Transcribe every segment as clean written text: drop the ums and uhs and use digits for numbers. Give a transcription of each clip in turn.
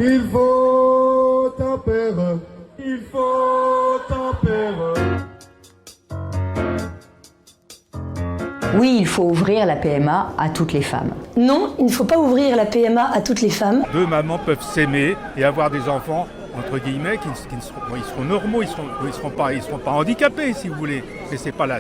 Il faut tempérer, il faut tempérer. Oui, il faut ouvrir la PMA à toutes les femmes. Non, il ne faut pas ouvrir la PMA à toutes les femmes. Deux mamans peuvent s'aimer et avoir des enfants, entre guillemets, ils seront normaux, ils seront pas handicapés, si vous voulez. Mais c'est pas la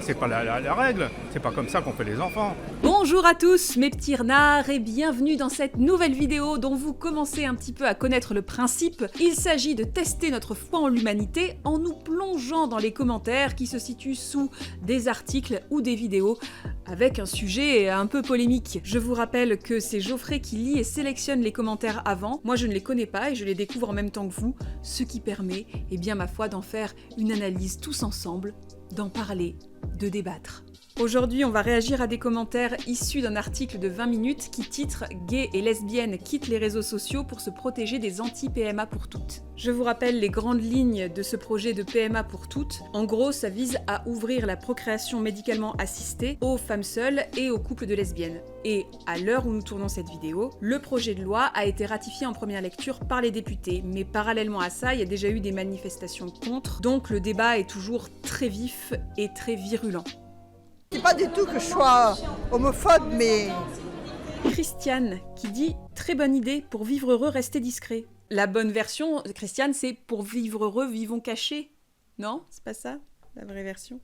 règle, c'est pas comme ça qu'on fait les enfants. Bonjour à tous mes petits renards et bienvenue dans cette nouvelle vidéo dont vous commencez un petit peu à connaître le principe. Il s'agit de tester notre foi en l'humanité en nous plongeant dans les commentaires qui se situent sous des articles ou des vidéos avec un sujet un peu polémique. Je vous rappelle que c'est Geoffrey qui lit et sélectionne les commentaires avant. Moi je ne les connais pas et je les découvre en même temps que vous, ce qui permet, eh bien ma foi, d'en faire une analyse tous ensemble, d'en parler, de débattre. Aujourd'hui, on va réagir à des commentaires issus d'un article de 20 minutes qui titre « Gays et lesbiennes quittent les réseaux sociaux pour se protéger des anti-PMA pour toutes ». Je vous rappelle les grandes lignes de ce projet de PMA pour toutes. En gros, ça vise à ouvrir la procréation médicalement assistée aux femmes seules et aux couples de lesbiennes. Et à l'heure où nous tournons cette vidéo, le projet de loi a été ratifié en première lecture par les députés. Mais parallèlement à ça, il y a déjà eu des manifestations contre, donc le débat est toujours très vif et très virulent. C'est pas du tout que je sois homophobe, mais... Christiane qui dit « Très bonne idée, pour vivre heureux, restez discret ». La bonne version, Christiane, c'est « Pour vivre heureux, vivons cachés ». Non, c'est pas ça, la vraie version.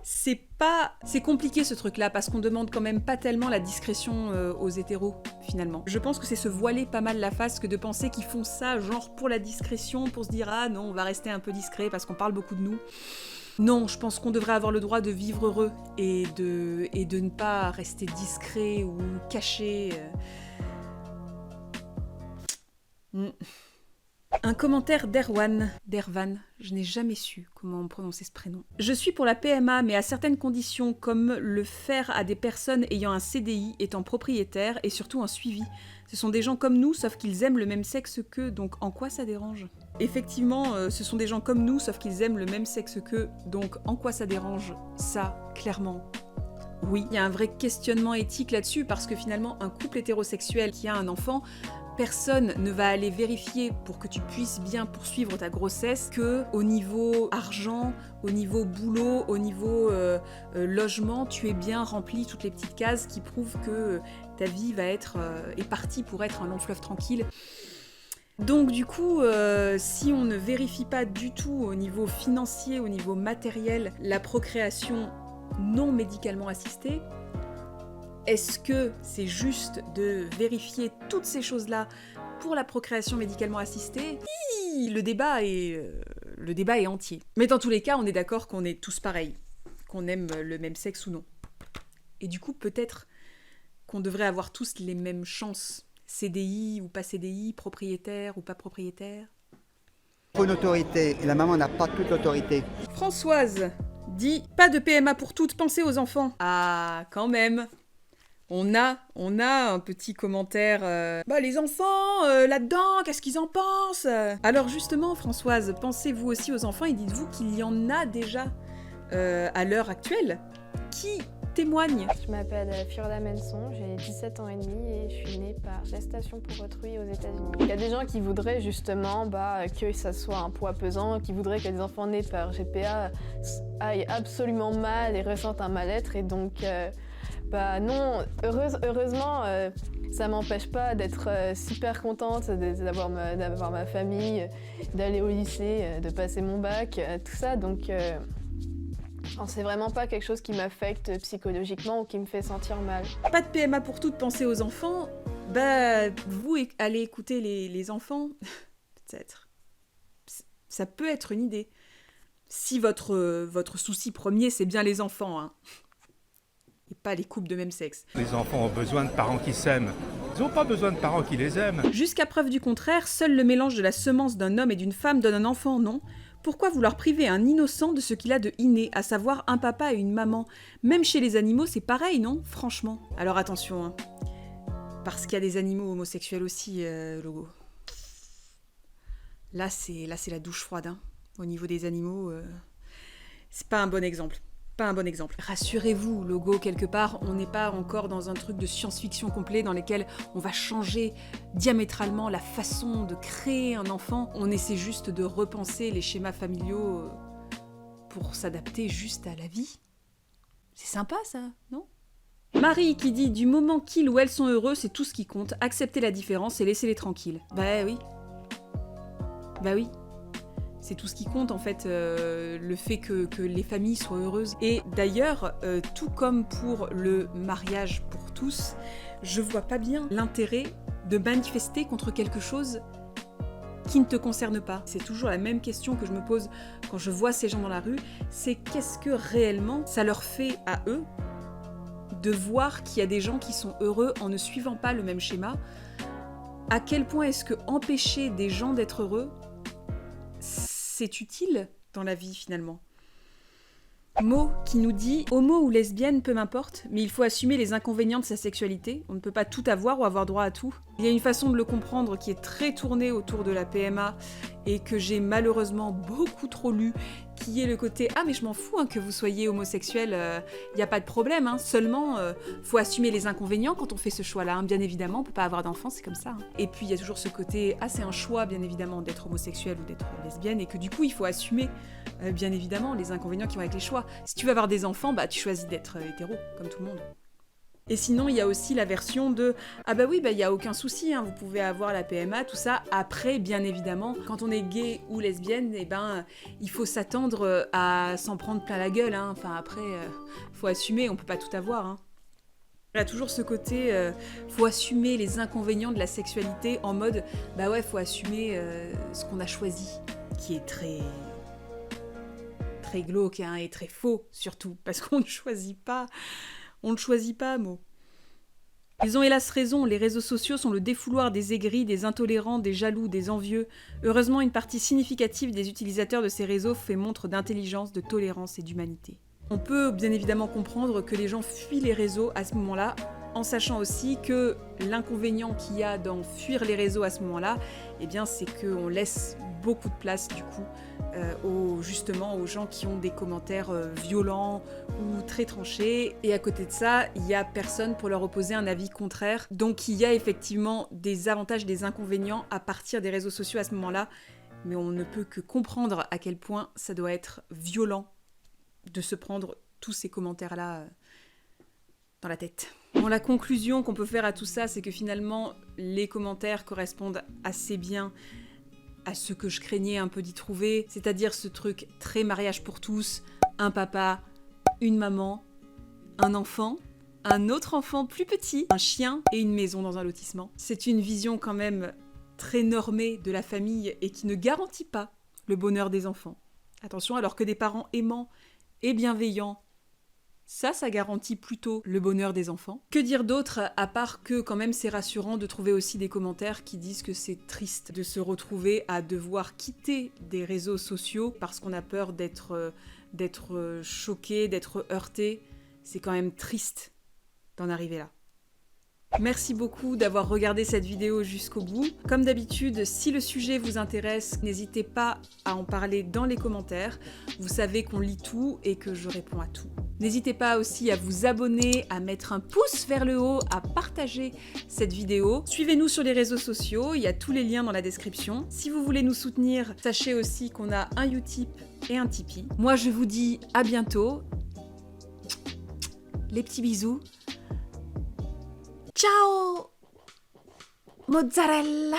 C'est compliqué ce truc-là, parce qu'on demande quand même pas tellement la discrétion aux hétéros, finalement. Je pense que c'est se voiler pas mal la face que de penser qu'ils font ça, genre pour la discrétion, pour se dire « Ah non, on va rester un peu discret parce qu'on parle beaucoup de nous ». Non, je pense qu'on devrait avoir le droit de vivre heureux et de ne pas rester discret ou caché. Un commentaire d'Erwan, je n'ai jamais su comment prononcer ce prénom. Je suis pour la PMA, mais à certaines conditions, comme le faire à des personnes ayant un CDI, étant propriétaires et surtout un suivi. Ce sont des gens comme nous, sauf qu'ils aiment le même sexe qu'eux, donc en quoi ça dérange ? Effectivement, ce sont des gens comme nous, sauf qu'ils aiment le même sexe qu'eux, donc en quoi ça dérange ? Ça, clairement. Oui, il y a un vrai questionnement éthique là-dessus, parce que finalement, un couple hétérosexuel qui a un enfant, personne ne va aller vérifier pour que tu puisses bien poursuivre ta grossesse que au niveau argent, au niveau boulot, au niveau logement, tu aies bien rempli toutes les petites cases qui prouvent que ta vie est partie pour être un long fleuve tranquille. Donc du coup, si on ne vérifie pas du tout au niveau financier, au niveau matériel, la procréation non médicalement assistée, est-ce que c'est juste de vérifier toutes ces choses-là pour la procréation médicalement assistée ? Le débat est entier. Mais dans tous les cas, on est d'accord qu'on est tous pareils, qu'on aime le même sexe ou non. Et du coup, peut-être qu'on devrait avoir tous les mêmes chances, CDI ou pas CDI, propriétaire ou pas propriétaire. Il faut une autorité, et la maman n'a pas toute l'autorité. Françoise dit « Pas de PMA pour toutes, pensez aux enfants ». Ah, quand même. On a un petit commentaire bah les enfants, là-dedans, qu'est-ce qu'ils en pensent ? Alors justement, Françoise, pensez-vous aussi aux enfants et dites-vous qu'il y en a déjà à l'heure actuelle qui témoignent. Je m'appelle Fiorella Menson, j'ai 17 ans et demi et je suis née par gestation pour autrui aux États-Unis. Il y a des gens qui voudraient justement que ça soit un poids pesant, qui voudraient que les enfants nés par GPA aillent absolument mal et ressentent un mal-être et donc... non, heureusement, ça m'empêche pas d'être super contente d'avoir ma famille, d'aller au lycée, de passer mon bac, tout ça. Donc, c'est vraiment pas quelque chose qui m'affecte psychologiquement ou qui me fait sentir mal. Pas de PMA pour toutes, pensez aux enfants. Vous allez écouter les enfants, peut-être. Ça peut être une idée. Si votre souci premier, c'est bien les enfants, hein. Et pas les couples de même sexe. Les enfants ont besoin de parents qui s'aiment. Ils n'ont pas besoin de parents qui les aiment. Jusqu'à preuve du contraire, seul le mélange de la semence d'un homme et d'une femme donne un enfant, non ? Pourquoi vouloir priver un innocent de ce qu'il a de inné, à savoir un papa et une maman ? Même chez les animaux, c'est pareil, non ? Franchement. Alors attention, hein. Parce qu'il y a des animaux homosexuels aussi, Logo. Là, c'est la douche froide, hein. Au niveau des animaux, c'est pas un bon exemple. pas un bon exemple. Rassurez-vous, logo, quelque part, on n'est pas encore dans un truc de science-fiction complet dans lequel on va changer diamétralement la façon de créer un enfant. On essaie juste de repenser les schémas familiaux pour s'adapter juste à la vie. C'est sympa ça, non ? Marie qui dit « Du moment qu'ils ou elles sont heureux, c'est tout ce qui compte. Accepter la différence et laisser-les tranquilles. » Bah oui. Bah oui. C'est tout ce qui compte en fait, le fait que les familles soient heureuses. Et d'ailleurs, tout comme pour le mariage pour tous, je vois pas bien l'intérêt de manifester contre quelque chose qui ne te concerne pas. C'est toujours la même question que je me pose quand je vois ces gens dans la rue, c'est qu'est-ce que réellement ça leur fait à eux de voir qu'il y a des gens qui sont heureux en ne suivant pas le même schéma. À quel point est-ce que empêcher des gens d'être heureux, c'est utile dans la vie finalement. Mo qui nous dit « Homo ou lesbienne, peu m'importe, mais il faut assumer les inconvénients de sa sexualité. On ne peut pas tout avoir ou avoir droit à tout. » Il y a une façon de le comprendre qui est très tournée autour de la PMA et que j'ai malheureusement beaucoup trop lu, qui est le côté « Ah mais je m'en fous que vous soyez homosexuel, y a pas de problème, seulement faut assumer les inconvénients quand on fait ce choix-là. Bien évidemment, on peut pas avoir d'enfants, c'est comme ça. » Et puis il y a toujours ce côté « Ah c'est un choix bien évidemment d'être homosexuel ou d'être lesbienne et que du coup il faut assumer bien évidemment les inconvénients qui vont avec les choix. Si tu veux avoir des enfants, bah tu choisis d'être hétéro, comme tout le monde. » Et sinon, il y a aussi la version de « Ah bah oui, il y a aucun souci, vous pouvez avoir la PMA, tout ça. Après, bien évidemment, quand on est gay ou lesbienne, il faut s'attendre à s'en prendre plein la gueule. Enfin, après, faut assumer, on peut pas tout avoir. » Il y a toujours ce côté faut assumer les inconvénients de la sexualité en mode « Bah ouais, faut assumer ce qu'on a choisi. » Qui est très glauque et très faux, surtout, parce qu'on ne choisit pas. On ne choisit pas, Mo. Ils ont hélas raison, les réseaux sociaux sont le défouloir des aigris, des intolérants, des jaloux, des envieux. Heureusement, une partie significative des utilisateurs de ces réseaux fait montre d'intelligence, de tolérance et d'humanité. On peut bien évidemment comprendre que les gens fuient les réseaux à ce moment-là, en sachant aussi que l'inconvénient qu'il y a dans fuir les réseaux à ce moment-là, c'est qu'on laisse beaucoup de place du coup justement aux gens qui ont des commentaires violents ou très tranchés. Et à côté de ça, il n'y a personne pour leur opposer un avis contraire. Donc il y a effectivement des avantages, des inconvénients à partir des réseaux sociaux à ce moment-là, mais on ne peut que comprendre à quel point ça doit être violent de se prendre tous ces commentaires-là dans la tête. Bon, la conclusion qu'on peut faire à tout ça, c'est que finalement, les commentaires correspondent assez bien à ce que je craignais un peu d'y trouver, c'est-à-dire ce truc très mariage pour tous, un papa, une maman, un enfant, un autre enfant plus petit, un chien et une maison dans un lotissement. C'est une vision quand même très normée de la famille et qui ne garantit pas le bonheur des enfants. Attention, alors que des parents aimants et bienveillants, ça garantit plutôt le bonheur des enfants. Que dire d'autre, à part que quand même c'est rassurant de trouver aussi des commentaires qui disent que c'est triste de se retrouver à devoir quitter des réseaux sociaux parce qu'on a peur d'être choqué, d'être heurté. C'est quand même triste d'en arriver là. Merci beaucoup d'avoir regardé cette vidéo jusqu'au bout. Comme d'habitude, si le sujet vous intéresse, n'hésitez pas à en parler dans les commentaires. Vous savez qu'on lit tout et que je réponds à tout. N'hésitez pas aussi à vous abonner, à mettre un pouce vers le haut, à partager cette vidéo. Suivez-nous sur les réseaux sociaux, il y a tous les liens dans la description. Si vous voulez nous soutenir, sachez aussi qu'on a un Utip et un Tipeee. Moi, je vous dis à bientôt. Les petits bisous. Ciao mozzarella.